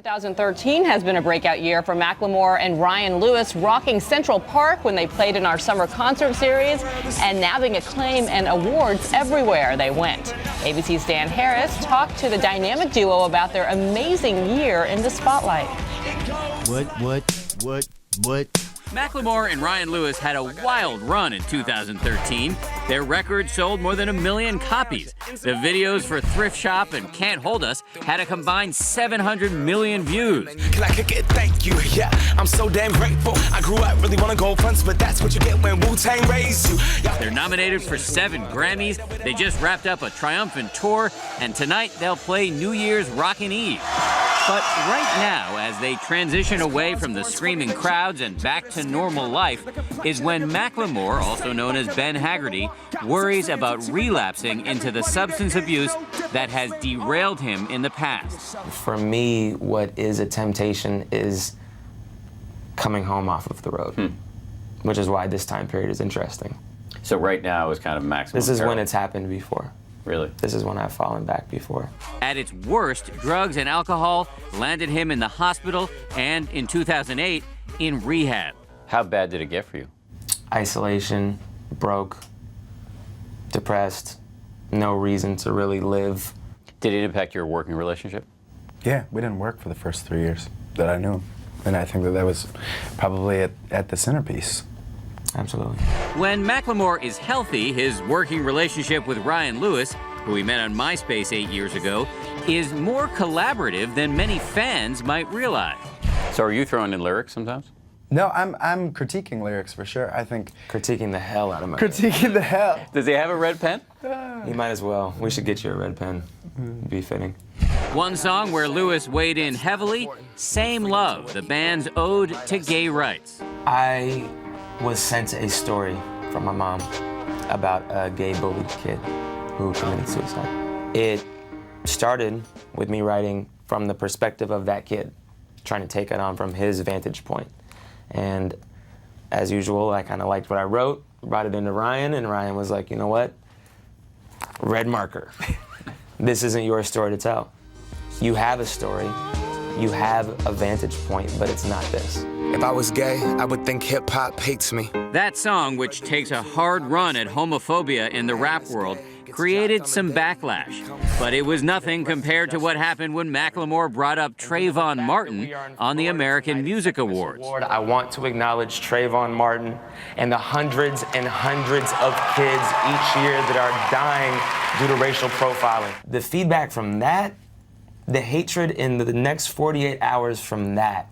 2013 has been a breakout year for Macklemore and Ryan Lewis, rocking Central Park when they played in our summer concert series and nabbing acclaim and awards everywhere they went. ABC's Dan Harris talked to the dynamic duo about their amazing year in the spotlight. What? Macklemore and Ryan Lewis had a wild run in 2013. Their record sold more than 1 million copies. The videos for Thrift Shop and Can't Hold Us had a combined 700 million views. Can I kick it? Thank you. Yeah, I'm so damn grateful. I grew up really want to go fronts, but that's what you get when Wu-Tang raised you. They're nominated for 7 Grammys. They just wrapped up a triumphant tour, and tonight they'll play New Year's Rockin' Eve. But right now, as they transition away from the screaming crowds and back to normal life, is when Macklemore, also known as Ben Haggerty, worries about relapsing into the substance abuse that has derailed him in the past. For me, what is a temptation is coming home off of the road, which is why this time period is interesting. So right now is kind of maximum. This is peril. when it's happened before. Really? This is when I've fallen back before. At its worst, drugs and alcohol landed him in the hospital and, in 2008, in rehab. How bad did it get for you? Isolation, broke, depressed, no reason to really live. Did it impact your working relationship? Yeah, we didn't work for the first 3 years that I knew him. And I think that was probably at the centerpiece. Absolutely. When Macklemore is healthy, his working relationship with Ryan Lewis, who he met on MySpace 8 years ago, is more collaborative than many fans might realize. So are you throwing in lyrics sometimes? No, I'm critiquing lyrics for sure. I think Critiquing the hell out of my critiquing the hell. Does he have a red pen? You might as well. We should get you a red pen. Be fitting. One song where Lewis weighed in heavily, Same Love, the band's ode to gay rights. I was sent a story from my mom about a gay bullied kid who committed suicide. It started with me writing from the perspective of that kid, trying to take it on from his vantage point. And as usual, I kind of liked what I wrote, brought it into Ryan, and Ryan was like, you know what? Red marker. This isn't your story to tell. You have a story, you have a vantage point, but it's not this. If I was gay, I would think hip-hop hates me. That song, which takes a hard run at homophobia in the rap world, created some backlash. But it was nothing compared to what happened when Macklemore brought up Trayvon Martin on the American Music Awards. I want to acknowledge Trayvon Martin and the hundreds and hundreds of kids each year that are dying due to racial profiling. The feedback from that, the hatred in the next 48 hours from that,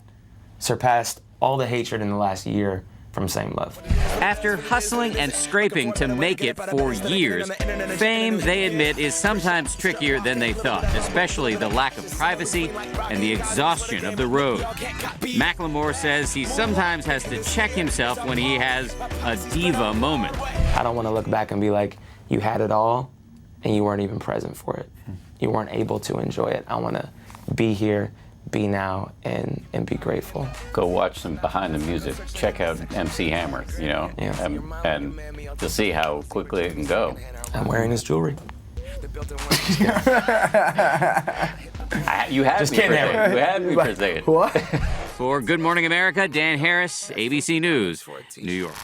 surpassed all the hatred in the last year from Same Love. After hustling and scraping to make it for years, fame, they admit, is sometimes trickier than they thought, especially the lack of privacy and the exhaustion of the road. Macklemore says he sometimes has to check himself when he has a diva moment. I don't want to look back and be like, you had it all and you weren't even present for it. You weren't able to enjoy it. I want to be here, be now, and be grateful. Go watch some behind the music. Check out MC Hammer, you know, Yeah. and to see how quickly it can go. I'm wearing his jewelry. You had Just me kidding, for a second. You had me for a second. What? For Good Morning America, Dan Harris, ABC News, New York.